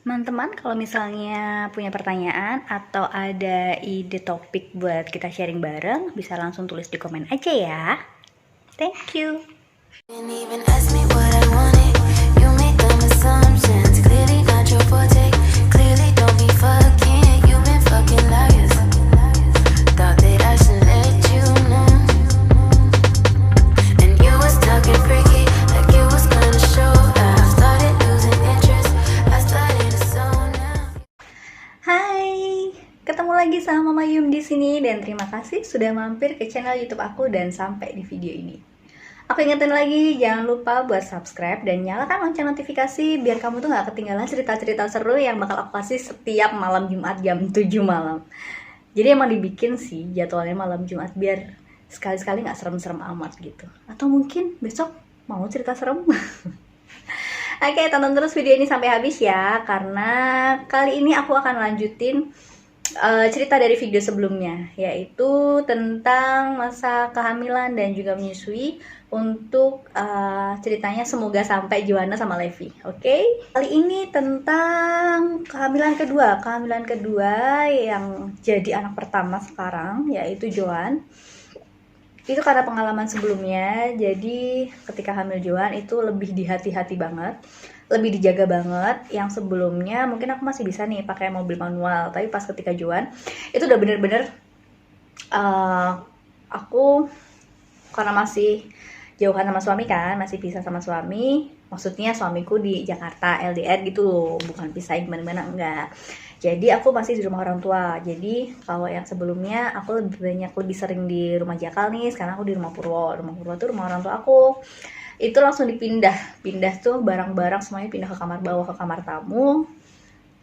Teman-teman, kalau misalnya punya pertanyaan atau ada ide topik buat kita sharing bareng, bisa langsung tulis di komen aja ya. Thank you. Didn't even ask me what I wanted. You made them assumptions. Clearly not your forte. Clearly don't be fucking. You've been fucking liars. Thought that I should let you know. And you was talking freaky, like you was gonna show. I started losing interest. I started to zone out. Hai, ketemu lagi sama Mama Yum di sini dan terima kasih sudah mampir ke channel YouTube aku dan sampai di video ini. Aku ingetin lagi, jangan lupa buat subscribe dan nyalakan lonceng notifikasi biar kamu tuh gak ketinggalan cerita-cerita seru yang bakal aku kasih setiap malam Jumat jam 7 malam. Jadi emang dibikin sih jadwalnya malam Jumat biar sekali-sekali gak serem-serem amat gitu. Atau mungkin besok mau cerita serem. Oke, tonton terus video ini sampai habis ya, karena kali ini aku akan lanjutin cerita dari video sebelumnya, yaitu tentang masa kehamilan dan juga menyusui untuk ceritanya semoga sampai Joanna sama Levi. Oke? Kali ini tentang kehamilan kedua yang jadi anak pertama sekarang, yaitu Joan. Itu karena pengalaman sebelumnya, jadi ketika hamil Joan itu lebih dihati-hati banget, lebih dijaga banget. Yang sebelumnya mungkin aku masih bisa nih pakai mobil manual, tapi pas ketika Joan itu udah bener-bener aku karena masih jauhan sama suami kan, masih pisah sama suami, maksudnya suamiku di Jakarta LDR gitu loh, bukan pisah gimana-gimana, enggak. Jadi aku masih di rumah orang tua. Jadi kalau yang sebelumnya aku lebih sering di rumah Jakal nih, sekarang aku di rumah Purwo. Rumah Purwo tuh rumah orang tua aku. Itu langsung pindah tuh barang-barang semuanya pindah ke kamar bawah, ke kamar tamu.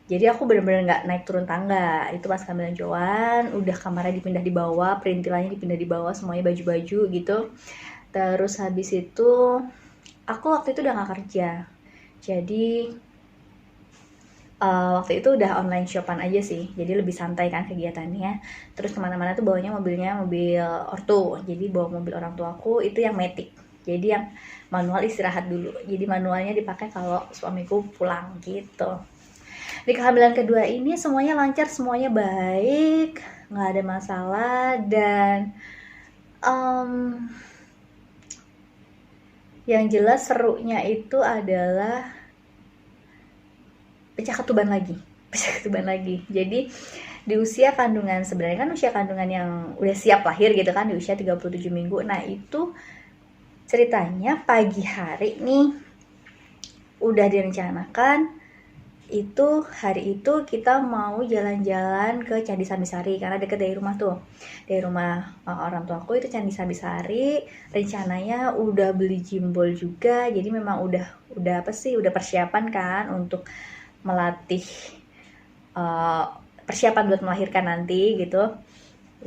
Jadi aku bener-bener nggak naik turun tangga. Itu pas kehamilan Joan, udah kamarnya dipindah di bawah, perintilannya dipindah di bawah, semuanya baju-baju gitu. Terus habis itu aku waktu itu udah nggak kerja. Jadi waktu itu udah online shopan aja sih, jadi lebih santai kan kegiatannya. Terus kemana-mana tuh bawanya mobilnya mobil ortu, jadi bawa mobil orang tuaku itu yang matic, jadi yang manual istirahat dulu, jadi manualnya dipakai kalau suamiku pulang gitu. Di kehamilan kedua ini semuanya lancar, semuanya baik, nggak ada masalah. Dan yang jelas serunya itu adalah pecah ketuban lagi. Jadi di usia kandungan, sebenarnya kan usia kandungan yang udah siap lahir gitu kan, di usia 37 minggu. Nah itu ceritanya pagi hari nih udah direncanakan, itu hari itu kita mau jalan-jalan ke Candi Sambisari karena deket dari rumah tuh, dari rumah orang tuaku itu Candi Sambisari. Rencananya udah beli jimbol juga, jadi memang udah persiapan kan untuk melatih persiapan buat melahirkan nanti gitu.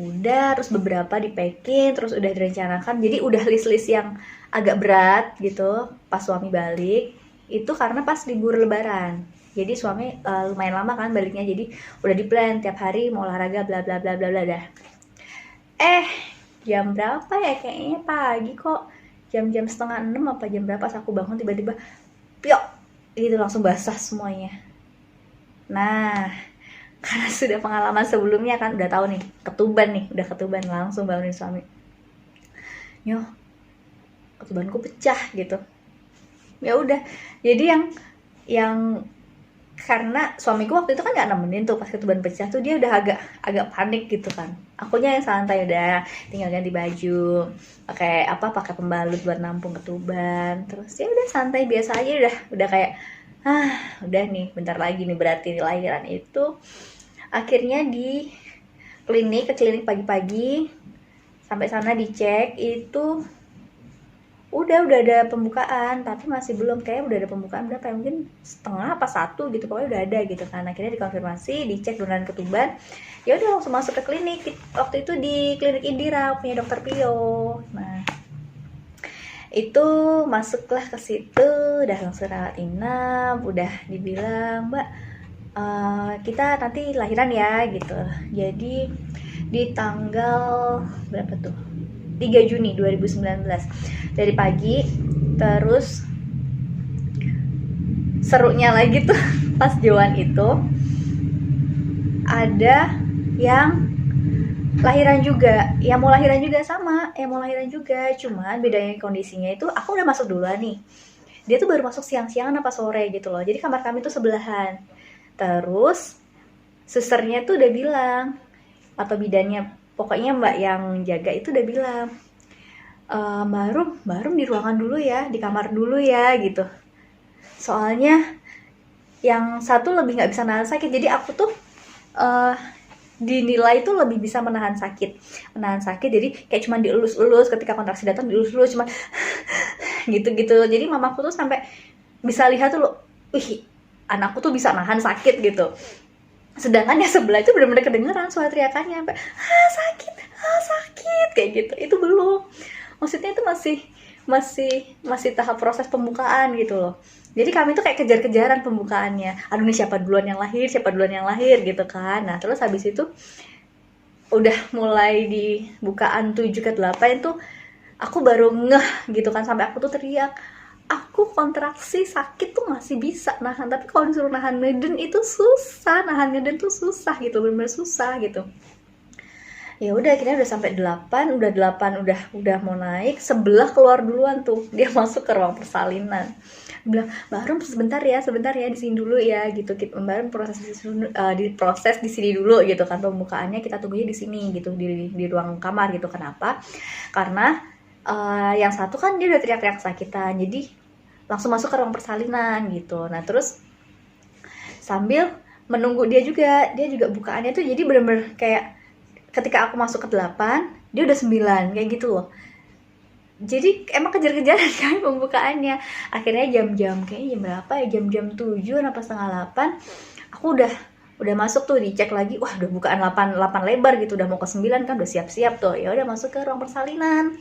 Udah, terus beberapa di packing, terus udah direncanakan. Jadi udah list-list yang agak berat gitu pas suami balik. Itu karena pas libur lebaran. Jadi suami lumayan lama kan baliknya, jadi udah di plan tiap hari mau olahraga bla bla bla bla bla dah. Jam berapa ya, kayaknya pagi kok, jam-jam 5:30 apa jam berapa pas aku bangun tiba-tiba piok gitu langsung basah semuanya. Nah, karena sudah pengalaman sebelumnya kan, udah tahu nih, udah ketuban, langsung bangunin suami. Nyoh, ketubanku pecah gitu. Ya udah, jadi yang karena suamiku waktu itu kan nggak nemenin tuh pas ketuban pecah tuh, dia udah agak panik gitu kan. Akunya yang santai, udah tinggal ganti baju, pakai pembalut buat nampung ketuban. Terus ya udah santai biasa aja, udah kayak udah nih bentar lagi nih berarti lahiran. Itu akhirnya ke klinik pagi-pagi, sampai sana dicek itu udah ada pembukaan, tapi masih belum, kayak udah ada pembukaan berapa ya, mungkin setengah apa 1 gitu, pokoknya udah ada gitu kan. Akhirnya dikonfirmasi, dicek beneran ketuban, ya udah langsung masuk ke klinik. Waktu itu di klinik Indira punya dokter Pio. Nah itu masuklah ke situ, udah langsung rawat inap, udah dibilang, Mbak kita nanti lahiran ya gitu. Jadi di tanggal berapa tuh, 3 Juni 2019 dari pagi. Terus serunya lagi tuh pas Joan itu ada yang lahiran juga, yang mau lahiran juga sama, yang mau lahiran juga, cuman bedanya kondisinya itu aku udah masuk duluan nih, dia tuh baru masuk siang-siangan apa sore gitu loh, jadi kamar kami tuh sebelahan. Terus susternya tuh udah bilang, atau bidannya, pokoknya mbak yang jaga itu udah bilang, Mbak Rum di ruangan dulu ya, di kamar dulu ya gitu, soalnya yang satu lebih nggak bisa nahan sakit, jadi aku tuh dinilai tuh lebih bisa menahan sakit, jadi kayak cuman dielus-elus ketika kontraksi datang, dielus-elus cuman gitu-gitu. Jadi mamaku tuh sampai bisa lihat tuh, wih anakku tuh bisa nahan sakit gitu, sedangkan yang sebelah itu benar-benar kedengeran suara teriakannya sampai sakit kayak gitu. Itu belum, maksudnya itu masih tahap proses pembukaan gitu loh. Jadi kami tuh kayak kejar-kejaran pembukaannya. Aduh nih siapa duluan yang lahir gitu kan. Nah terus habis itu udah mulai di bukaan 7 ke 8 itu aku baru ngeh gitu kan. Sampai aku tuh teriak, aku kontraksi sakit tuh masih bisa nahan. Tapi kalau disuruh nahan ngeden itu susah. Nahan ngeden tuh susah gitu, bener-bener susah gitu. Ya udah akhirnya udah sampai 8 udah mau naik, sebelah keluar duluan tuh, dia masuk ke ruang persalinan, bilang Mbak Rum sebentar ya di sini dulu ya gitu, Mbak Rum proses di sini dulu gitu kan, pembukaannya kita tunggunya di sini gitu, di ruang kamar gitu. Kenapa? Karena yang satu kan dia udah teriak-teriak kesakitan, jadi langsung masuk ke ruang persalinan gitu. Nah terus sambil menunggu dia juga bukaannya tuh, jadi bener-bener kayak ketika aku masuk ke 8, dia udah 9, kayak gitu loh. Jadi emang kejar-kejaran kan pembukaannya. Akhirnya jam-jam, kayaknya jam berapa ya, jam 7 apa setengah 8, aku udah masuk tuh, dicek lagi, wah udah bukaan 8 lebar gitu, udah mau ke 9 kan, udah siap-siap tuh. Ya udah masuk ke ruang persalinan.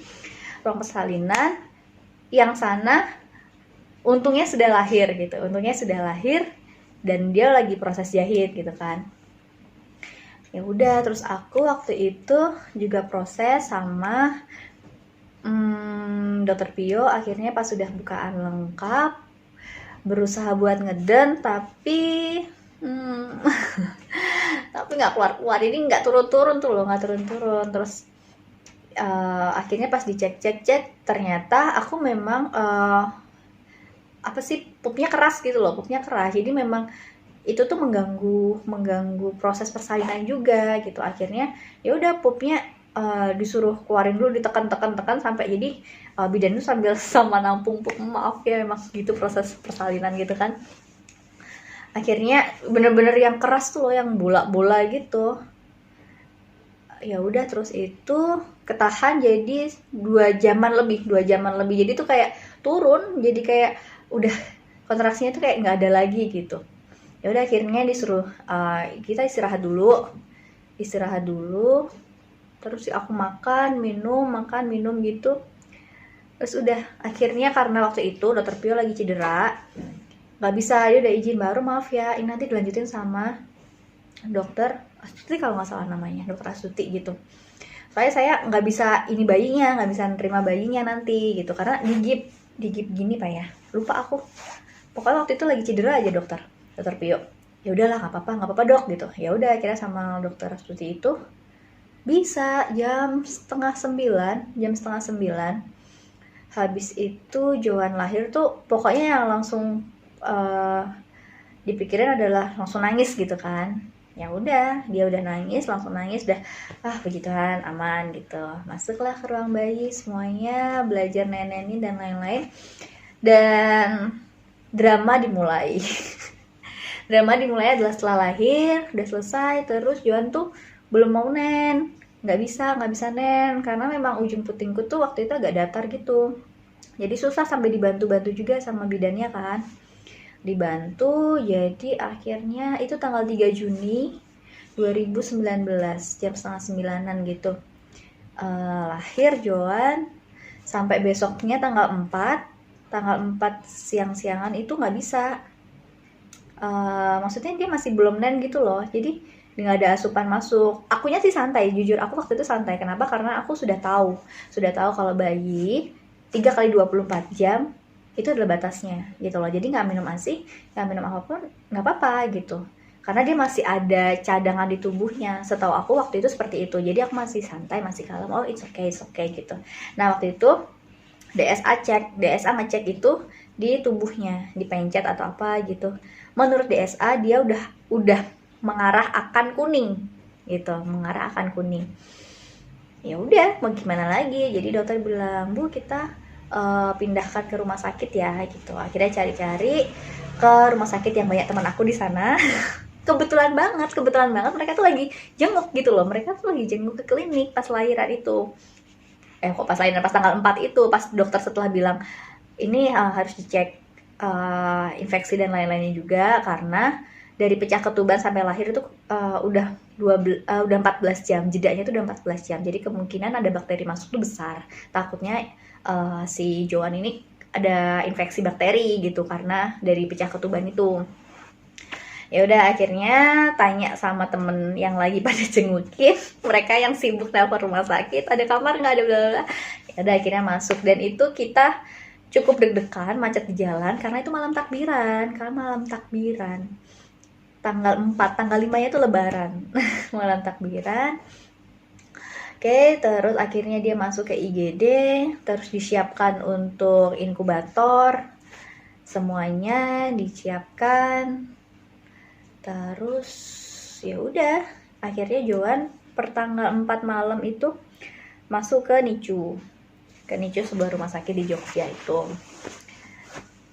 Ruang persalinan yang sana untungnya sudah lahir dan dia lagi proses jahit gitu kan. Ya udah, terus aku waktu itu juga proses sama Dokter Pio. Akhirnya pas sudah bukaan lengkap, berusaha buat ngeden, tapi tapi nggak keluar, ini nggak turun-turun. Terus akhirnya pas dicek ternyata aku memang pupnya keras gitu loh, jadi memang itu tuh mengganggu proses persalinan juga gitu. Akhirnya ya udah pupnya disuruh keluarin dulu, ditekan sampai jadi bidan itu sambil sama nampung pup, maaf ya memang gitu proses persalinan gitu kan. Akhirnya bener-bener yang keras tuh loh, yang bola-bola gitu. Ya udah, terus itu ketahan jadi 2 jaman lebih. Jadi tuh kayak turun, jadi kayak udah kontraksinya tuh kayak nggak ada lagi gitu. Ya udah akhirnya disuruh kita istirahat dulu. Terus aku makan minum gitu. Terus udah akhirnya karena waktu itu Dokter Pio lagi cedera, nggak bisa, dia udah izin, baru maaf ya ini nanti dilanjutin sama Dokter Astuti kalau nggak salah namanya, Dokter Astuti gitu. Soalnya saya nggak bisa ini bayinya, nggak bisa nerima bayinya nanti gitu, karena digip gini Pak ya, lupa aku. Pokoknya waktu itu lagi cedera aja Dokter Pio. Ya udahlah nggak apa-apa Dok gitu. Ya udah akhirnya sama Dokter Astuti itu bisa jam setengah 9. Habis itu Joan lahir tuh pokoknya yang langsung dipikirin adalah langsung nangis gitu kan. Ya udah, dia udah langsung nangis, udah puji Tuhan aman gitu. Masuklah ke ruang bayi, semuanya belajar nenenin dan lain-lain, dan drama dimulai. Drama dimulai adalah setelah lahir, udah selesai, terus Joan tuh belum mau nen, nggak bisa nen, karena memang ujung putingku tuh waktu itu agak datar gitu. Jadi susah, sampai dibantu-bantu juga sama bidannya kan. Dibantu, jadi akhirnya itu tanggal 3 Juni 2019 jam setengah 9-an gitu. Lahir Joan, sampai besoknya tanggal 4 siang-siangan itu nggak bisa. Maksudnya dia masih belum nen gitu loh, jadi nggak ada asupan masuk. Akunya sih santai, jujur aku waktu itu santai. Kenapa? Karena aku sudah tahu kalau bayi 3 kali 24 jam itu adalah batasnya gitu loh. Jadi nggak minum ASI, nggak minum apapun nggak apa-apa gitu, karena dia masih ada cadangan di tubuhnya. Setahu aku waktu itu seperti itu, jadi aku masih santai, masih kalem, oh it's okay gitu. Nah waktu itu DSA ngecek itu di tubuhnya, dipencet atau apa gitu. Menurut DSA dia udah mengarah akan kuning gitu, mengarah akan kuning. Ya udah, mau gimana lagi, jadi dokter bilang, Bu kita pindahkan ke rumah sakit ya gitu. Akhirnya cari-cari ke rumah sakit yang banyak teman aku di sana. kebetulan banget mereka tuh lagi jenguk gitu loh, mereka tuh lagi jenguk ke klinik pas lahiran itu. Kok pas lahiran, pas tanggal 4 itu, pas dokter setelah bilang ini harus dicek infeksi dan lain-lainnya juga, karena dari pecah ketuban sampai lahir itu udah 14 jam, jedanya itu udah 14 jam. Jadi kemungkinan ada bakteri masuk tuh besar. Takutnya si Joan ini ada infeksi bakteri gitu karena dari pecah ketuban itu. Ya udah, akhirnya tanya sama temen yang lagi pada jengukin, mereka yang sibuk telepon rumah sakit, ada kamar nggak, ada bla bla. Ya udah, akhirnya masuk, dan itu kita cukup deg-degan, macet di jalan karena itu malam takbiran, tanggal 4, tanggal 5 nya itu lebaran. Malam takbiran. Oke, terus akhirnya dia masuk ke IGD, terus disiapkan untuk inkubator, semuanya disiapkan. Terus ya udah, akhirnya Joan pertanggal 4 malam itu masuk ke NICU sebuah rumah sakit di Jogja itu.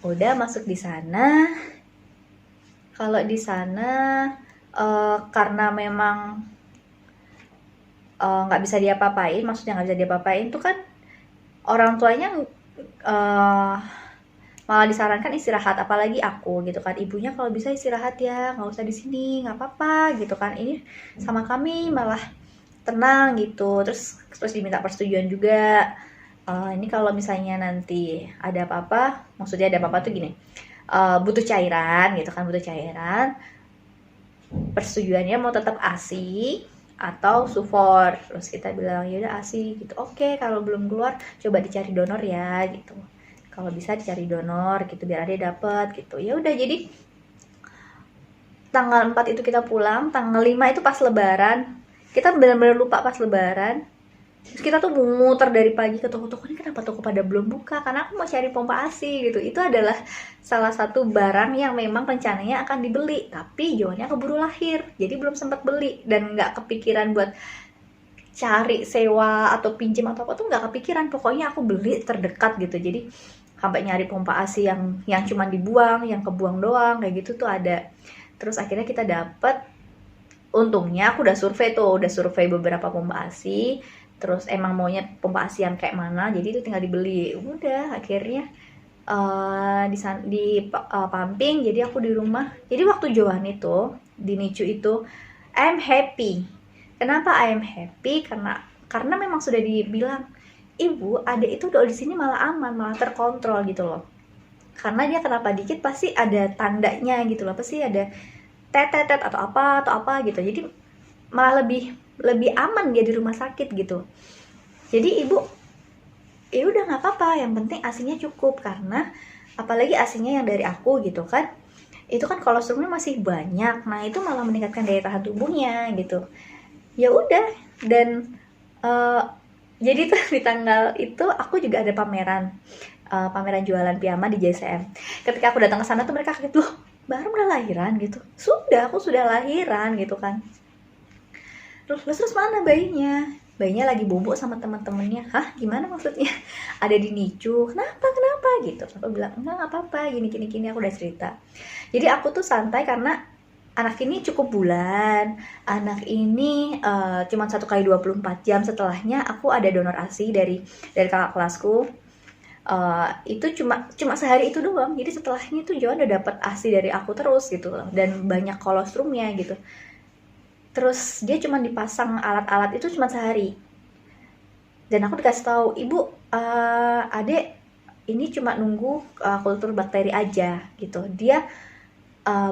Udah masuk di sana. Kalau di sana karena memang nggak bisa diapa-apain, maksudnya nggak bisa diapa-apain tuh kan, orang tuanya malah disarankan istirahat, apalagi aku gitu kan, ibunya kalau bisa istirahat ya, nggak usah di sini, nggak apa-apa gitu kan, ini sama kami malah tenang gitu. Terus diminta persetujuan juga, ini kalau misalnya nanti ada apa-apa, maksudnya ada apa-apa tuh gini, butuh cairan gitu kan, persetujuannya mau tetap ASI atau sufor. Terus kita bilang ya udah ASI gitu. Oke, kalau belum keluar coba dicari donor ya gitu, kalau bisa dicari donor gitu biar ada dapet gitu. Ya udah, jadi tanggal 4 itu kita pulang, tanggal 5 itu pas lebaran. Kita benar-benar lupa pas lebaran. Terus kita tuh muter dari pagi ke toko-toko, ini kenapa toko pada belum buka, karena aku mau cari pompa ASI gitu. Itu adalah salah satu barang yang memang rencananya akan dibeli, tapi Joannya keburu lahir, jadi belum sempat beli, dan nggak kepikiran buat cari sewa atau pinjam atau apa tuh nggak kepikiran. Pokoknya aku beli terdekat gitu. Jadi sampai nyari pompa ASI yang cuma dibuang, yang kebuang doang kayak gitu tuh ada. Terus akhirnya kita dapet, untungnya aku udah survei beberapa pompa ASI. Terus emang maunya pompa ASI yang kayak mana, jadi itu tinggal dibeli. Udah, akhirnya di pumping, jadi aku di rumah. Jadi waktu Joan itu di NICU itu I'm happy. Kenapa I'm happy? Karena memang sudah dibilang, Ibu, adik itu di sini malah aman, malah terkontrol gitu loh. Karena dia kenapa dikit pasti ada tandanya gitu loh, pasti ada tetet atau apa gitu. Jadi malah lebih aman dia di rumah sakit gitu. Jadi ibu, ya udah nggak apa-apa, yang penting ASINya cukup, karena apalagi ASINya yang dari aku gitu kan, itu kan kolesterolnya masih banyak, nah itu malah meningkatkan daya tahan tubuhnya gitu. Ya udah, dan jadi tuh di tanggal itu aku juga ada pameran jualan piyama di JSM. Ketika aku datang ke sana tuh mereka kaget, loh baru udah lahiran gitu. Aku sudah lahiran gitu kan. Terus mana bayinya? Bayinya lagi bobo sama teman-temannya. Hah, gimana maksudnya? Ada di NICU. Kenapa gitu. Aku bilang, enggak apa-apa, gini aku udah cerita. Jadi aku tuh santai karena anak ini cukup bulan. Anak ini cuma 1 kali 24 jam. Setelahnya aku ada donor ASI dari kakak kelasku. Itu cuma sehari itu doang. Jadi setelahnya tuh Joan udah dapet ASI dari aku terus gitu loh. Dan banyak kolostrumnya gitu. Terus dia cuma dipasang alat-alat itu cuma sehari. Dan aku dikasih tahu, Ibu, adek ini cuma nunggu kultur bakteri aja gitu. Dia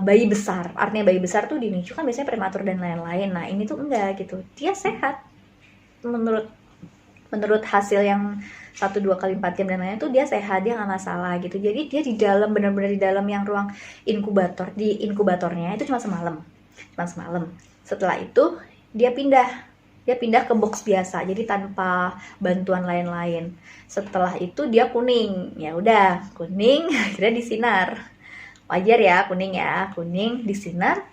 bayi besar, artinya bayi besar tuh di NICU kan biasanya prematur dan lain-lain. Nah ini tuh enggak gitu, dia sehat menurut menurut hasil yang 1-2 kali 4 jam dan lainnya tuh dia sehat, dia nggak masalah gitu. Jadi dia di dalam, benar-benar di dalam yang ruang inkubator, di inkubatornya itu cuma semalam. Setelah itu dia pindah ke box biasa, jadi tanpa bantuan lain-lain. Setelah itu dia kuning, ya udah kuning akhirnya disinar. Wajar ya, kuning disinar.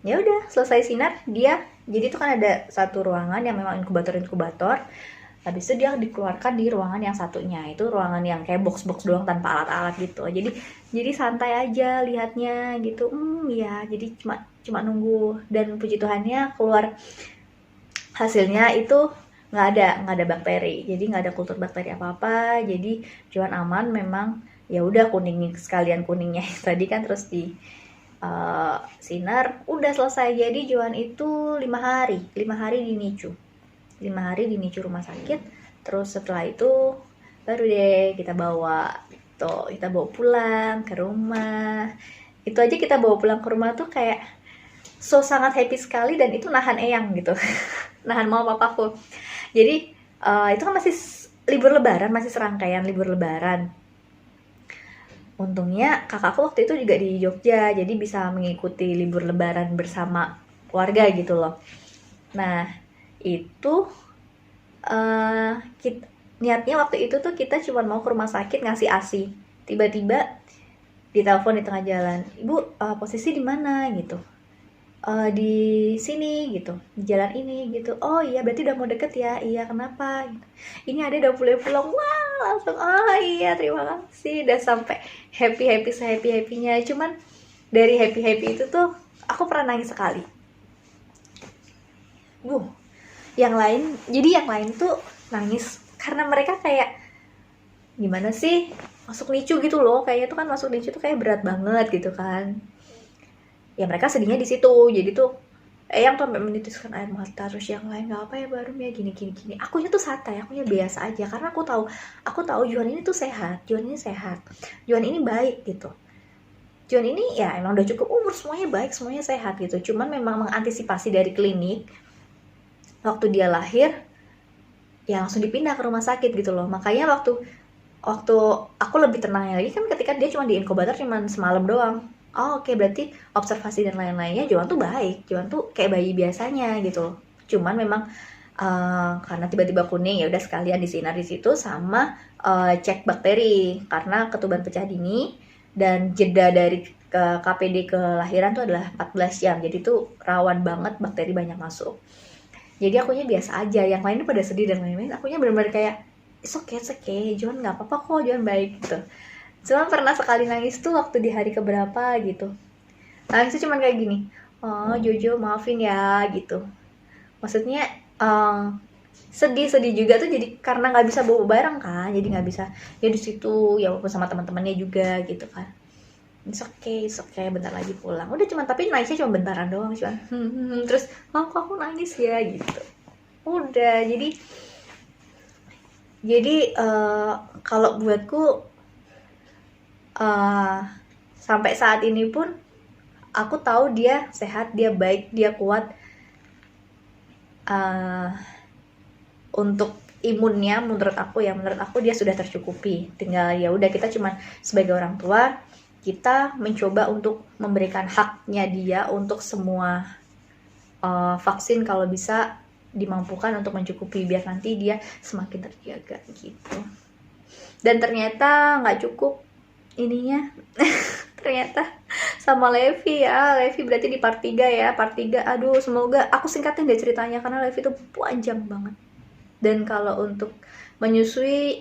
Ya udah selesai sinar dia, jadi itu kan ada satu ruangan yang memang inkubator. Habis itu dia dikeluarkan di ruangan yang satunya, itu ruangan yang kayak box doang tanpa alat-alat gitu. Jadi santai aja lihatnya gitu. Ya, jadi cuma nunggu, dan puji Tuhannya keluar hasilnya itu nggak ada bakteri, jadi nggak ada kultur bakteri apa-apa. Jadi Joan aman memang. Ya udah sekalian kuningnya tadi kan, terus di sinar udah selesai. Jadi Joan itu 5 hari di NICU, 5 hari di NICU rumah sakit. Terus setelah itu baru deh kita bawa pulang ke rumah. Itu aja kita bawa pulang ke rumah tuh kayak sangat happy sekali, dan itu nahan eyang gitu nahan mau papaku. Jadi itu kan masih libur lebaran, masih serangkaian libur lebaran. Untungnya kakakku waktu itu juga di Jogja, jadi bisa mengikuti libur lebaran bersama keluarga gitu loh. Nah itu niatnya waktu itu tuh kita cuma mau ke rumah sakit ngasih ASI. Tiba-tiba ditelepon di tengah jalan, "Ibu, posisi di mana?" gitu. Di sini gitu, di jalan ini gitu. "Oh iya, berarti udah mau deket ya?" "Iya, kenapa?" Gitu. "Ini ada udah boleh pulang." Wah, langsung iya terima kasih. Udah sampai happy-happy-nya. Cuman dari happy itu tuh aku pernah nangis sekali. Yang lain tuh nangis karena mereka kayak gimana sih masuk NICU gitu loh. Kayaknya tuh kan masuk NICU tuh kayak berat banget gitu kan. Ya mereka sedihnya di situ. Jadi tuh yang tuh sampai menitiskan air mata. Terus yang lain nggak apa ya baru ya gini. Akunya tuh santai, akunya biasa aja karena aku tahu Joan ini tuh sehat, Joan ini baik gitu. Joan ini ya emang udah cukup umur, semuanya baik, semuanya sehat gitu. Cuman memang mengantisipasi dari klinik waktu dia lahir ya langsung dipindah ke rumah sakit gitu loh. Makanya waktu aku lebih tenangnya lagi kan ketika dia cuma di inkubator cuma semalam doang. Oke, berarti observasi dan lain-lainnya Joan tuh baik, Joan tuh kayak bayi biasanya gitu. Cuman memang karena tiba-tiba kuning ya udah sekalian disinar di situ sama cek bakteri karena ketuban pecah dini, dan jeda dari ke KPD kelahiran tuh adalah 14 jam. Jadi tuh rawan banget bakteri banyak masuk. Jadi akunya biasa aja, yang lainnya pada sedih dan lain-lain. Akunya benar-benar kayak it's okay, Joan nggak apa-apa kok, Joan baik gitu. Cuma pernah sekali nangis tuh waktu di hari keberapa gitu. Nangisnya cuma kayak gini, "Oh Jojo maafin ya" gitu. Maksudnya sedih juga tuh, jadi karena nggak bisa bawa bareng kan, jadi nggak bisa ya di situ ya walaupun sama teman-temannya juga gitu kan. It's okay, bentar lagi pulang. Udah tapi nangisnya cuma bentaran doang, cuman terus kok aku nangis ya gitu. Udah jadi kalau buatku sampai saat ini pun aku tahu dia sehat, dia baik, dia kuat. Untuk imunnya menurut aku dia sudah tercukupi. Tinggal ya udah kita cuma sebagai orang tua kita mencoba untuk memberikan haknya dia untuk semua vaksin kalau bisa dimampukan untuk mencukupi biar nanti dia semakin terjaga gitu. Dan ternyata nggak cukup ininya ternyata sama Levi berarti di part 3 ya. Aduh, semoga aku singkatin deh ceritanya karena Levi itu panjang banget. Dan kalau untuk menyusui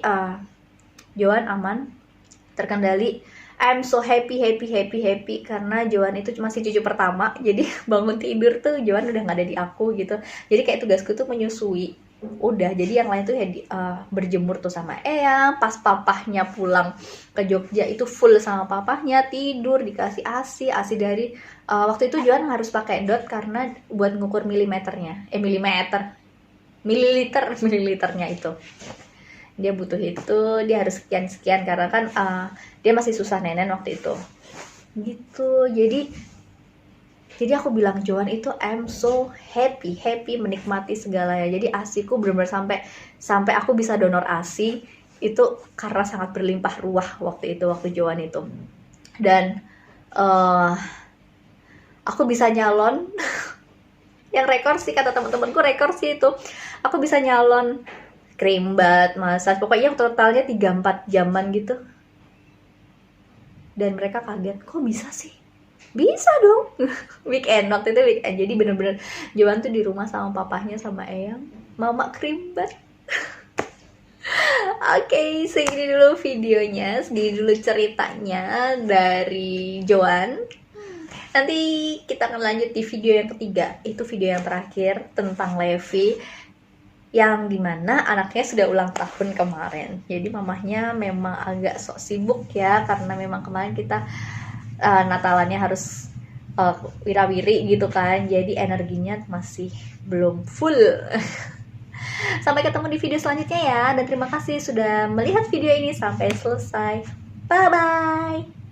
Joan aman, terkendali. I'm so happy karena Joan itu masih cucu pertama. Jadi bangun tidur tuh Joan udah nggak ada di aku gitu. Jadi kayak tugasku tuh menyusui. Udah, jadi yang lain tuh ya berjemur tuh sama Eyang. Pas papahnya pulang ke Jogja itu full sama papahnya, tidur dikasih ASI dari waktu itu Joan harus pakai dot karena buat ngukur mililiternya itu dia butuh itu, dia harus sekian karena kan dia masih susah nenen waktu itu gitu. Jadi Jadi aku bilang Joan itu I'm so happy menikmati segalanya. Jadi ASIku benar-benar sampai aku bisa donor ASI itu karena sangat berlimpah ruah waktu Joan itu. Dan aku bisa nyalon yang rekor sih, kata teman-temanku rekor sih itu. Aku bisa nyalon cream bath, massage, pokoknya yang totalnya 3-4 jaman gitu. Dan mereka kaget, kok bisa sih? Bisa dong. Weekend, waktu itu weekend. Jadi bener-bener Joan tuh di rumah sama papahnya sama Eyang, mama cream bath. Oke, segini dulu videonya, segini dulu ceritanya dari Joan. Nanti kita akan lanjut di video yang ketiga, itu video yang terakhir tentang Levi, yang dimana anaknya sudah ulang tahun kemarin. Jadi mamahnya memang agak sok sibuk ya, karena memang kemarin kita Natalannya harus wirawiri gitu kan, jadi energinya masih belum full. Sampai ketemu di video selanjutnya ya, dan terima kasih sudah melihat video ini sampai selesai. Bye bye.